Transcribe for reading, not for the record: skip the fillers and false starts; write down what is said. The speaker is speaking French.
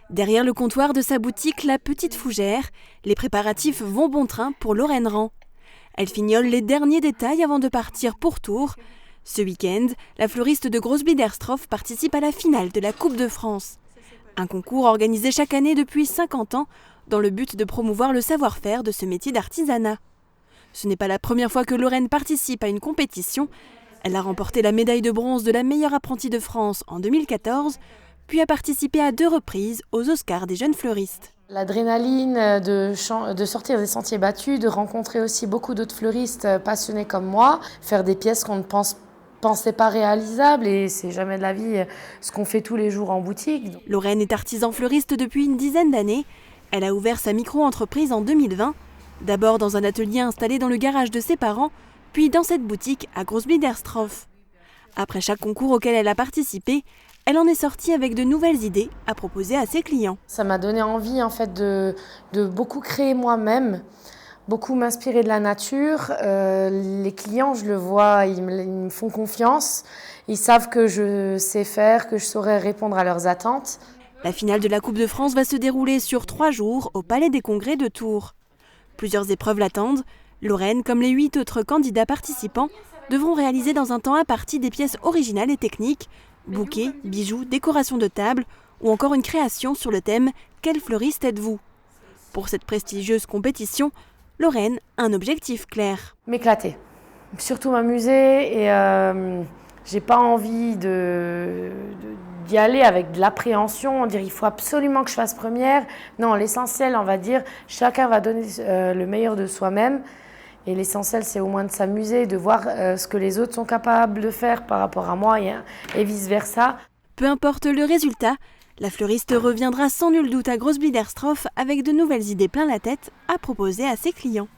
Derrière le comptoir de sa boutique La Petite Fougère, les préparatifs vont bon train pour Lorraine Rand. Elle fignole les derniers détails avant de partir pour Tours. Ce week-end, la fleuriste de Grosse-Biederstroff participe à la finale de la Coupe de France. Un concours organisé chaque année depuis 50 ans dans le but de promouvoir le savoir-faire de ce métier d'artisanat. Ce n'est pas la première fois que Lorraine participe à une compétition. Elle a remporté la médaille de bronze de la meilleure apprentie de France en 2014, puis a participé à 2 reprises aux Oscars des jeunes fleuristes. L'adrénaline de sortir des sentiers battus, de rencontrer aussi beaucoup d'autres fleuristes passionnés comme moi, faire des pièces qu'on ne pensait pas réalisables, et c'est jamais de la vie ce qu'on fait tous les jours en boutique. Lorraine est artisan fleuriste depuis une dizaine d'années. Elle a ouvert sa micro-entreprise en 2020, d'abord dans un atelier installé dans le garage de ses parents, puis dans cette boutique à Grosse-Biederstroff. Après chaque concours auquel elle a participé, elle en est sortie avec de nouvelles idées à proposer à ses clients. Ça m'a donné envie en fait de beaucoup créer moi-même, beaucoup m'inspirer de la nature. Les clients, je le vois, ils me font confiance. Ils savent que je sais faire, que je saurais répondre à leurs attentes. La finale de la Coupe de France va se dérouler sur 3 jours au Palais des Congrès de Tours. Plusieurs épreuves l'attendent. Lorraine, comme les 8 autres candidats participants, devront réaliser dans un temps imparti des pièces originales et techniques, bouquets, bijoux, décorations de table ou encore une création sur le thème « Quel fleuriste êtes-vous » Pour cette prestigieuse compétition, Lorraine a un objectif clair. M'éclater, surtout m'amuser, et j'ai pas envie d'y aller avec de l'appréhension, dire il faut absolument que je fasse première. Non, l'essentiel, on va dire, chacun va donner le meilleur de soi-même. Et l'essentiel, c'est au moins de s'amuser, de voir ce que les autres sont capables de faire par rapport à moi et vice-versa. Peu importe le résultat, la fleuriste reviendra sans nul doute à Grosse-Biederstroff avec de nouvelles idées plein la tête à proposer à ses clients.